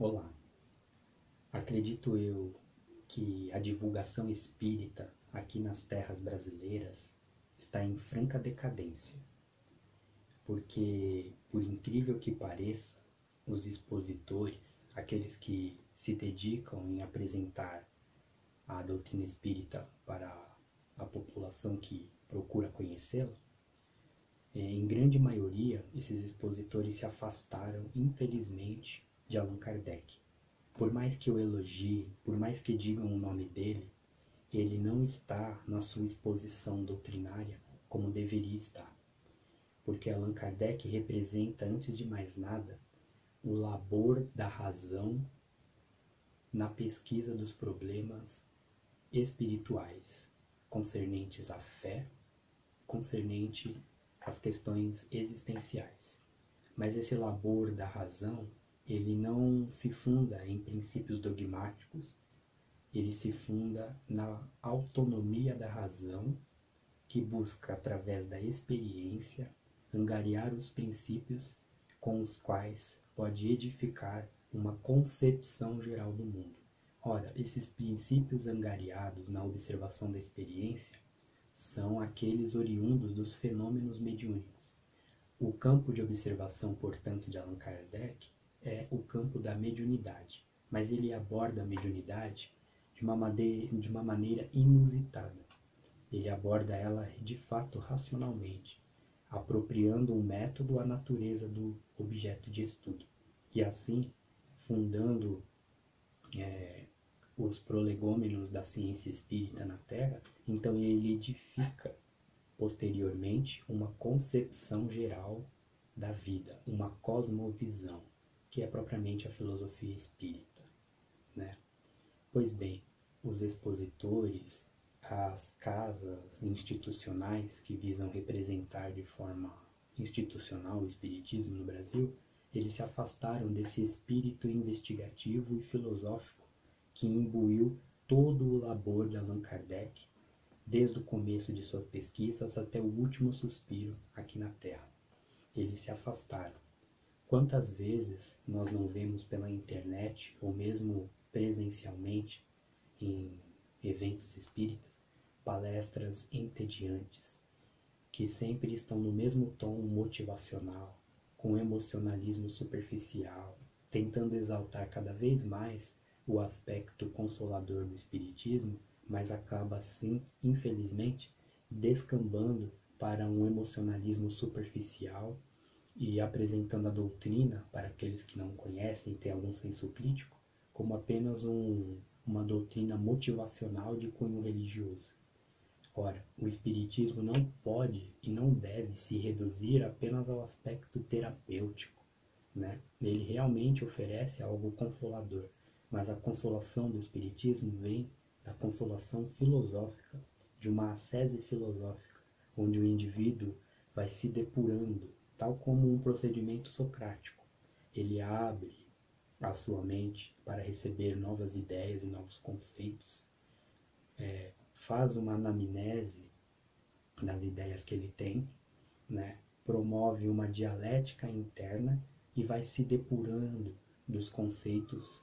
Olá, acredito eu que a divulgação espírita aqui nas terras brasileiras está em franca decadência, porque, por incrível que pareça, os expositores, aqueles que se dedicam em apresentar a doutrina espírita para a população que procura conhecê-la, em grande maioria, esses expositores se afastaram, infelizmente, de Allan Kardec. Por mais que eu elogie, por mais que digam o nome dele, ele não está na sua exposição doutrinária como deveria estar. Porque Allan Kardec representa, antes de mais nada, o labor da razão na pesquisa dos problemas espirituais, concernentes à fé, concernente às questões existenciais. Mas esse labor da razão, ele não se funda em princípios dogmáticos, ele se funda na autonomia da razão, que busca, através da experiência, angariar os princípios com os quais pode edificar uma concepção geral do mundo. Ora, esses princípios angariados na observação da experiência são aqueles oriundos dos fenômenos mediúnicos. O campo de observação, portanto, de Allan Kardec é o campo da mediunidade, mas ele aborda a mediunidade de uma maneira inusitada. Ele aborda ela de fato racionalmente, apropriando um método à natureza do objeto de estudo, e assim fundando os prolegômenos da ciência espírita na Terra. Então ele edifica posteriormente uma concepção geral da vida, uma cosmovisão, que é propriamente a filosofia espírita, né? Pois bem, os expositores, as casas institucionais que visam representar de forma institucional o espiritismo no Brasil, eles se afastaram desse espírito investigativo e filosófico que imbuiu todo o labor de Allan Kardec, desde o começo de suas pesquisas até o último suspiro aqui na Terra. Eles se afastaram. Quantas vezes nós não vemos pela internet, ou mesmo presencialmente, em eventos espíritas, palestras entediantes, que sempre estão no mesmo tom motivacional, com emocionalismo superficial, tentando exaltar cada vez mais o aspecto consolador do espiritismo, mas acaba assim, infelizmente, descambando para um emocionalismo superficial e apresentando a doutrina, para aqueles que não conhecem e têm algum senso crítico, como apenas uma doutrina motivacional de cunho religioso. Ora, o espiritismo não pode e não deve se reduzir apenas ao aspecto terapêutico, né? Ele realmente oferece algo consolador, mas a consolação do espiritismo vem da consolação filosófica, de uma ascese filosófica, onde o indivíduo vai se depurando, tal como um procedimento socrático. Ele abre a sua mente para receber novas ideias e novos conceitos, faz uma anamnese das ideias que ele tem, né? Promove uma dialética interna e vai se depurando dos conceitos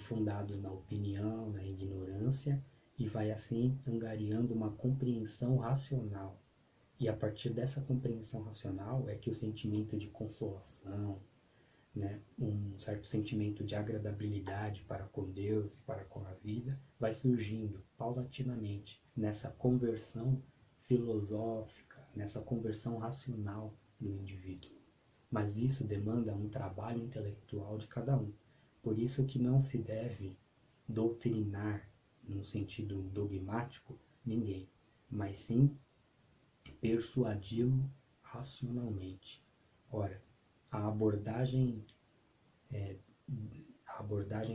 fundados na opinião, na ignorância, e vai assim angariando uma compreensão racional. E a partir dessa compreensão racional é que o sentimento de consolação, né, um certo sentimento de agradabilidade para com Deus e para com a vida, vai surgindo paulatinamente nessa conversão filosófica, nessa conversão racional do indivíduo. Mas isso demanda um trabalho intelectual de cada um. Por isso que não se deve doutrinar, no sentido dogmático, ninguém, mas sim persuadi-lo racionalmente. Ora, a abordagem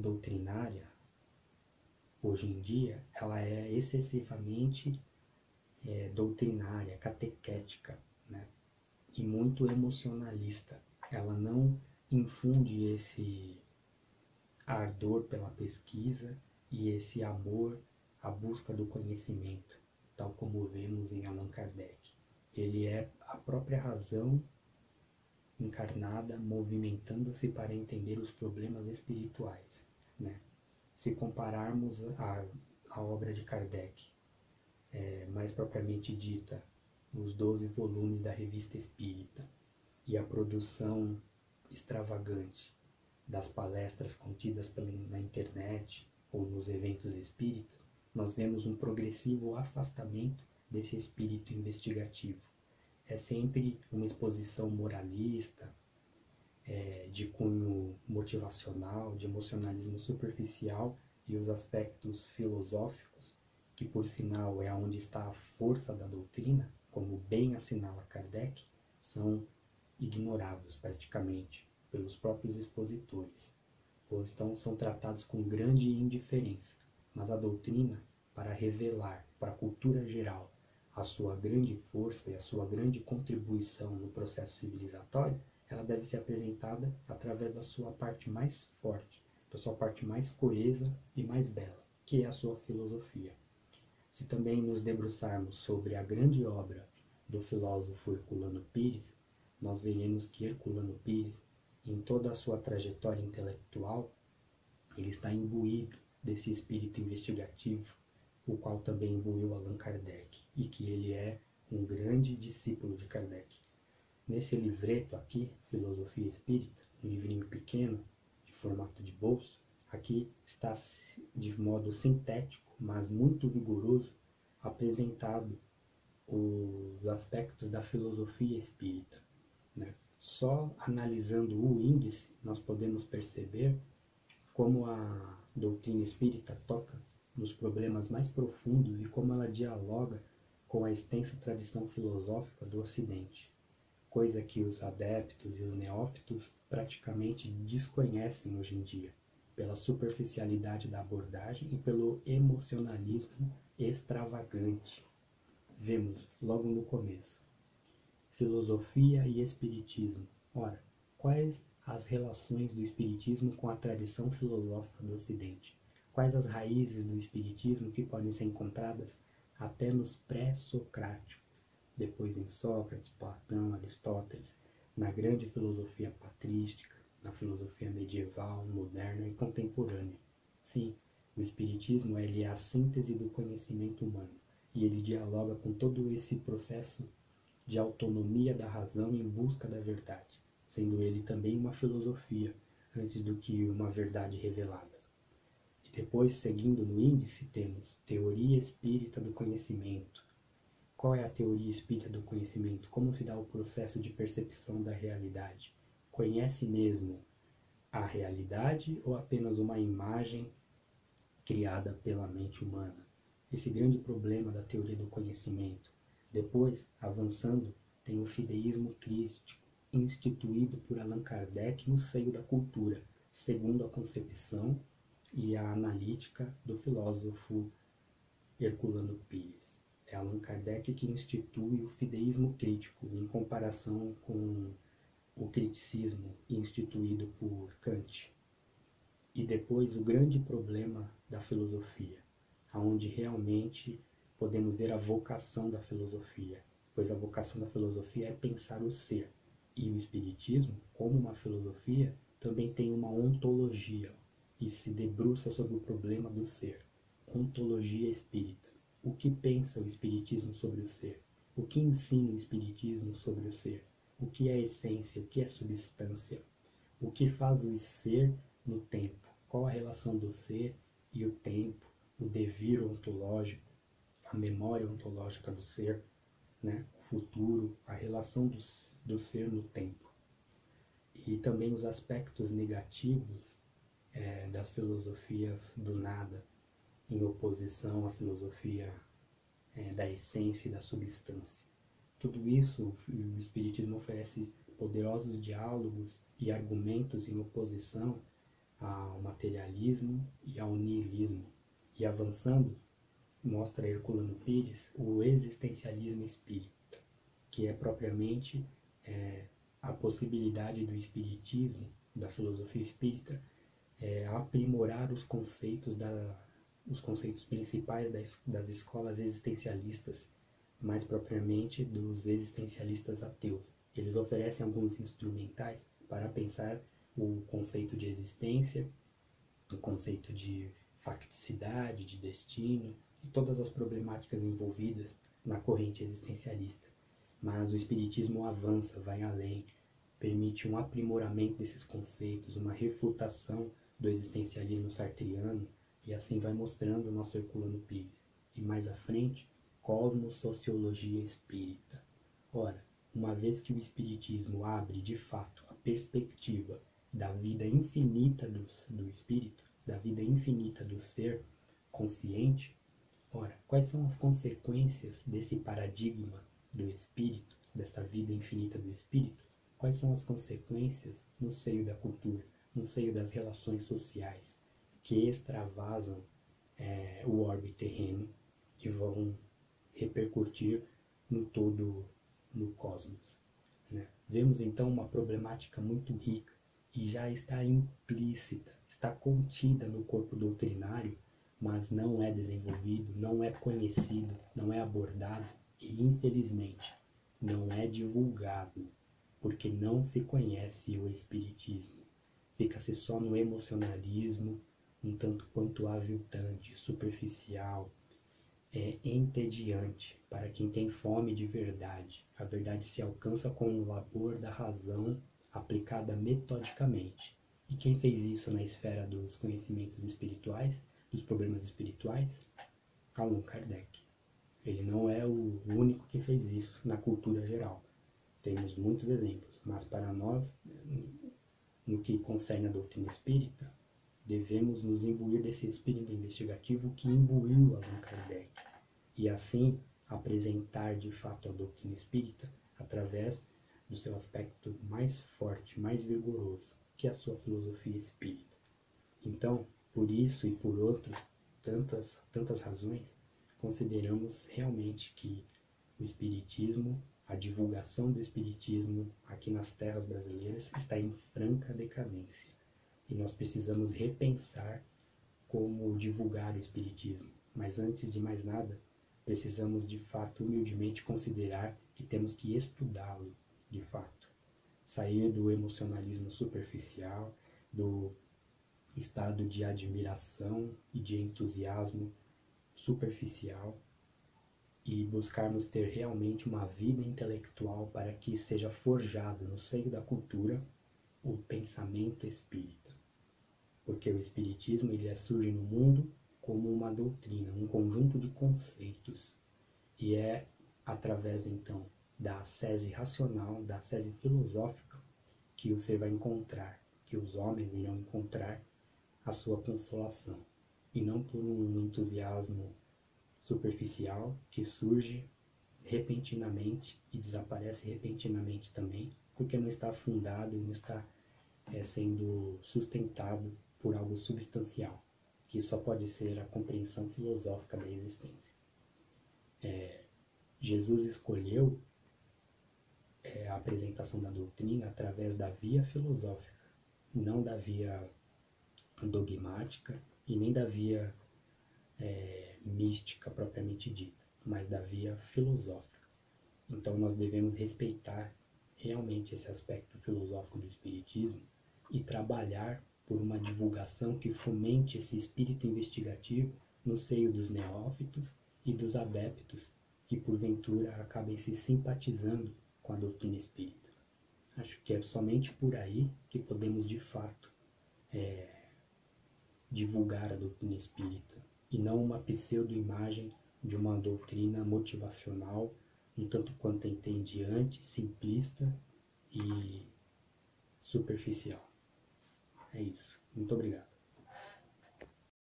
doutrinária, hoje em dia, ela é excessivamente doutrinária, catequética, né? E muito emocionalista. Ela não infunde esse ardor pela pesquisa e esse amor à busca do conhecimento, tal como vemos em Allan Kardec. Ele é a própria razão encarnada movimentando-se para entender os problemas espirituais, né? Se compararmos a obra de Kardec, mais propriamente dita, os 12 volumes da Revista Espírita e a produção extravagante das palestras contidas na internet ou nos eventos espíritas, nós vemos um progressivo afastamento desse espírito investigativo. É sempre uma exposição moralista, de cunho motivacional, de emocionalismo superficial, e os aspectos filosóficos, que por sinal é onde está a força da doutrina, como bem assinala Kardec, são ignorados praticamente pelos próprios expositores, ou então são tratados com grande indiferença. Mas a doutrina, para revelar para a cultura geral a sua grande força e a sua grande contribuição no processo civilizatório, ela deve ser apresentada através da sua parte mais forte, da sua parte mais coesa e mais bela, que é a sua filosofia. Se também nos debruçarmos sobre a grande obra do filósofo Herculano Pires, nós veremos que Herculano Pires, em toda a sua trajetória intelectual, ele está imbuído desse espírito investigativo, o qual também imbuiu Allan Kardec, e que ele é um grande discípulo de Kardec. Nesse livreto aqui, Filosofia Espírita, um livrinho pequeno, de formato de bolso, aqui está de modo sintético, mas muito vigoroso, apresentado os aspectos da filosofia espírita, né? Só analisando o índice, nós podemos perceber como a doutrina espírita toca nos problemas mais profundos e como ela dialoga com a extensa tradição filosófica do Ocidente, coisa que os adeptos e os neófitos praticamente desconhecem hoje em dia, pela superficialidade da abordagem e pelo emocionalismo extravagante. Vemos logo no começo: filosofia e espiritismo. Ora, quais as relações do espiritismo com a tradição filosófica do Ocidente? Quais as raízes do espiritismo que podem ser encontradas até nos pré-socráticos, depois em Sócrates, Platão, Aristóteles, na grande filosofia patrística, na filosofia medieval, moderna e contemporânea? Sim, o espiritismo ele é a síntese do conhecimento humano, e ele dialoga com todo esse processo de autonomia da razão em busca da verdade, sendo ele também uma filosofia, antes do que uma verdade revelada. E depois, seguindo no índice, temos teoria espírita do conhecimento. Qual é a teoria espírita do conhecimento? Como se dá o processo de percepção da realidade? Conhece mesmo a realidade ou apenas uma imagem criada pela mente humana? Esse grande problema da teoria do conhecimento. Depois, avançando, tem o fideísmo crítico, instituído por Allan Kardec no seio da cultura, segundo a concepção e a analítica do filósofo Herculano Pires. É Allan Kardec que institui o fideísmo crítico, em comparação com o criticismo instituído por Kant. E depois o grande problema da filosofia, onde realmente podemos ver a vocação da filosofia, pois a vocação da filosofia é pensar o ser. E o espiritismo, como uma filosofia, também tem uma ontologia e se debruça sobre o problema do ser. Ontologia espírita. O que pensa o espiritismo sobre o ser? O que ensina o espiritismo sobre o ser? O que é essência? O que é substância? O que faz o ser no tempo? Qual a relação do ser e o tempo, o devir ontológico, a memória ontológica do ser, né? O futuro, a relação do ser no tempo. E também os aspectos negativos das filosofias do nada, em oposição à filosofia da essência e da substância. Tudo isso, o Espiritismo oferece poderosos diálogos e argumentos em oposição ao materialismo e ao niilismo. E avançando, mostra Herculano Pires o existencialismo espírita, que é propriamente a possibilidade do espiritismo, da filosofia espírita, aprimorar os conceitos principais das escolas existencialistas, mais propriamente dos existencialistas ateus, Eles oferecem alguns instrumentais para pensar o conceito de existência, o conceito de facticidade, de destino e todas as problemáticas envolvidas na corrente existencialista. Mas o espiritismo avança, vai além, permite um aprimoramento desses conceitos, uma refutação do existencialismo sartriano, e assim vai mostrando o nosso Herculano Pires. E mais à frente, cosmosociologia espírita. Ora, uma vez que o espiritismo abre de fato a perspectiva da vida infinita do espírito, da vida infinita do ser consciente, ora, quais são as consequências desse paradigma do espírito, dessa vida infinita do espírito? Quais são as consequências no seio da cultura, no seio das relações sociais, que extravasam o orbe terreno e vão repercutir no todo, no cosmos, né? Vemos então uma problemática muito rica e já está implícita, está contida no corpo doutrinário, mas não é desenvolvido, não é conhecido, não é abordado e, infelizmente, não é divulgado, porque não se conhece o espiritismo. Fica-se só no emocionalismo, um tanto quanto aviltante, superficial, entediante para quem tem fome de verdade. A verdade se alcança com o labor da razão aplicada metodicamente. E quem fez isso na esfera dos conhecimentos espirituais, dos problemas espirituais? Allan Kardec. Ele não é o único que fez isso na cultura geral. Temos muitos exemplos, mas para nós, no que concerne a doutrina espírita, devemos nos imbuir desse espírito investigativo que imbuiu Allan Kardec, e assim apresentar de fato a doutrina espírita através do seu aspecto mais forte, mais vigoroso, que é a sua filosofia espírita. Então, por isso e por outras tantas razões, consideramos realmente que o espiritismo, a divulgação do espiritismo aqui nas terras brasileiras está em franca decadência. E nós precisamos repensar como divulgar o espiritismo. Mas antes de mais nada, precisamos de fato humildemente considerar que temos que estudá-lo de fato. Sair do emocionalismo superficial, do estado de admiração e de entusiasmo superficial e buscarmos ter realmente uma vida intelectual para que seja forjado no seio da cultura o pensamento espírita. Porque o espiritismo surge no mundo como uma doutrina, um conjunto de conceitos. E é através, então, da ascese racional, da ascese filosófica, que o ser vai encontrar, que os homens irão encontrar a sua consolação. E não por um entusiasmo superficial que surge repentinamente e desaparece repentinamente também, porque não está fundado, não está sendo sustentado por algo substancial, que só pode ser a compreensão filosófica da existência. Jesus escolheu a apresentação da doutrina através da via filosófica, não da via dogmática e nem da via mística propriamente dita, mas da via filosófica. Então nós devemos respeitar realmente esse aspecto filosófico do espiritismo e trabalhar por uma divulgação que fomente esse espírito investigativo no seio dos neófitos e dos adeptos que porventura acabem se simpatizando com a doutrina espírita. Acho que é somente por aí que podemos de fato divulgar a doutrina espírita e não uma pseudo-imagem de uma doutrina motivacional um tanto quanto entediante, simplista e superficial. É isso. Muito obrigado.